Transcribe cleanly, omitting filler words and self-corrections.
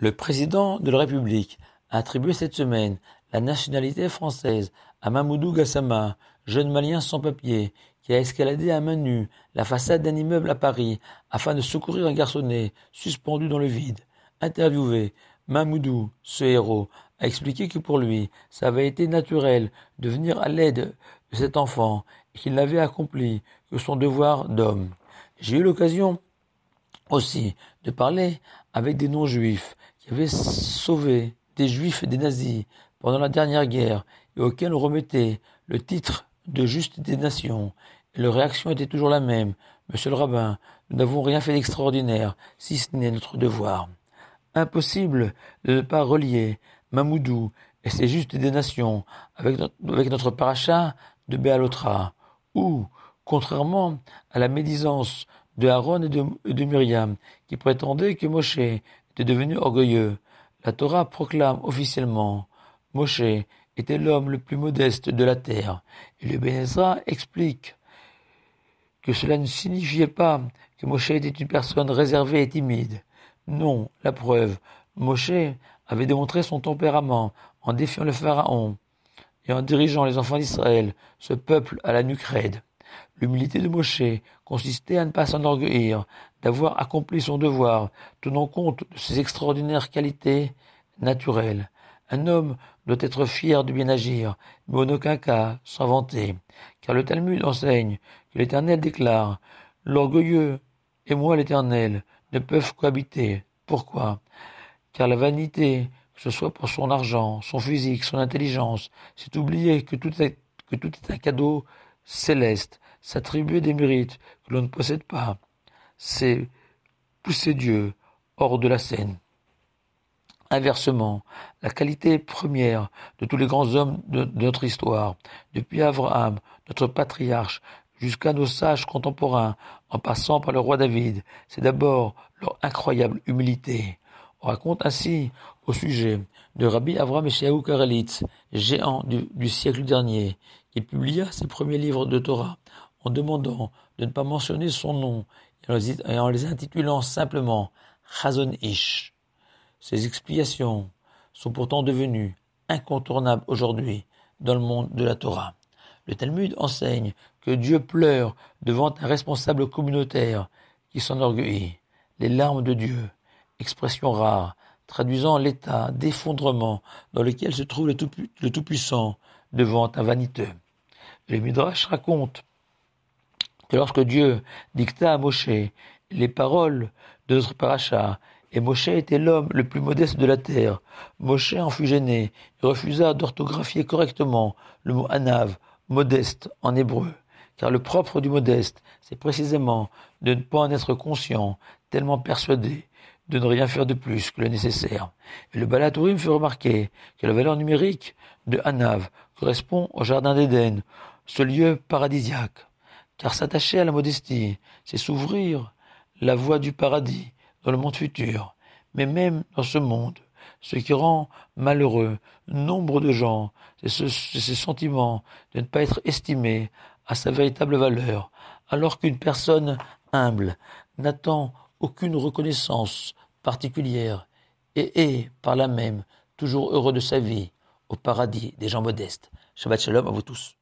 Le président de la République a attribué cette semaine la nationalité française à Mamoudou Gassama, jeune malien sans papier, qui a escaladé à main nue la façade d'un immeuble à Paris afin de secourir un garçonnet suspendu dans le vide. Interviewé, Mamoudou, ce héros, a expliqué que pour lui, ça avait été naturel de venir à l'aide de cet enfant et qu'il n'avait accompli que son devoir d'homme. J'ai eu l'occasion aussi de parler avec des non-juifs qui avaient sauvé des juifs et des nazis pendant la dernière guerre et auxquels on remettait le titre de juste des nations. Et leur réaction était toujours la même. Monsieur le rabbin, nous n'avons rien fait d'extraordinaire, si ce n'est notre devoir. Impossible de ne pas relier Mamoudou et ses justes des nations avec notre paracha de Béalotra, où, contrairement à la médisance de Aaron et de Myriam, qui prétendaient que Moshe était devenu orgueilleux, la Torah proclame officiellement Moshe était l'homme le plus modeste de la terre, et le Ben Ezra explique que cela ne signifiait pas que Moshe était une personne réservée et timide. Non, la preuve, Moshe avait démontré son tempérament en défiant le Pharaon et en dirigeant les enfants d'Israël, ce peuple à la nuque raide. L'humilité de Moshe consistait à ne pas s'enorgueillir d'avoir accompli son devoir, tenant compte de ses extraordinaires qualités naturelles. Un homme doit être fier de bien agir, mais en aucun cas s'en vanter, car le Talmud enseigne que l'Éternel déclare « L'orgueilleux et moi l'Éternel ne peuvent cohabiter. » Pourquoi? Car la vanité, que ce soit pour son argent, son physique, son intelligence, c'est oublier que tout est un cadeau céleste, s'attribuer des mérites que l'on ne possède pas, c'est pousser Dieu hors de la scène. Inversement, la qualité première de tous les grands hommes de notre histoire, depuis Abraham, notre patriarche, jusqu'à nos sages contemporains, en passant par le roi David, c'est d'abord leur incroyable humilité. On raconte ainsi au sujet de Rabbi Avraham Eshayahu Karelitz, géant du siècle dernier, qui publia ses premiers livres de Torah en demandant de ne pas mentionner son nom et en les intitulant simplement Chazon Ish. Ces explications sont pourtant devenues incontournables aujourd'hui dans le monde de la Torah. Le Talmud enseigne que Dieu pleure devant un responsable communautaire qui s'enorgueillit. Les larmes de Dieu, expression rare, traduisant l'état d'effondrement dans lequel se trouve le Tout-Puissant devant un vaniteux. Le Midrash raconte que lorsque Dieu dicta à Moshe les paroles de notre paracha, et Moshe était l'homme le plus modeste de la terre, Moshe en fut gêné et refusa d'orthographier correctement le mot anav, modeste en hébreu, car le propre du modeste, c'est précisément de ne pas en être conscient, tellement persuadé de ne rien faire de plus que le nécessaire. Et le Baal HaTurim fait remarquer que la valeur numérique de anav correspond au jardin d'Éden, ce lieu paradisiaque. Car s'attacher à la modestie, c'est s'ouvrir la voie du paradis dans le monde futur. Mais même dans ce monde, ce qui rend malheureux nombre de gens, c'est ce sentiment de ne pas être estimé à sa véritable valeur, alors qu'une personne humble n'attend aucune reconnaissance particulière et est, par là même, toujours heureux de sa vie, au paradis des gens modestes. Shabbat Shalom à vous tous.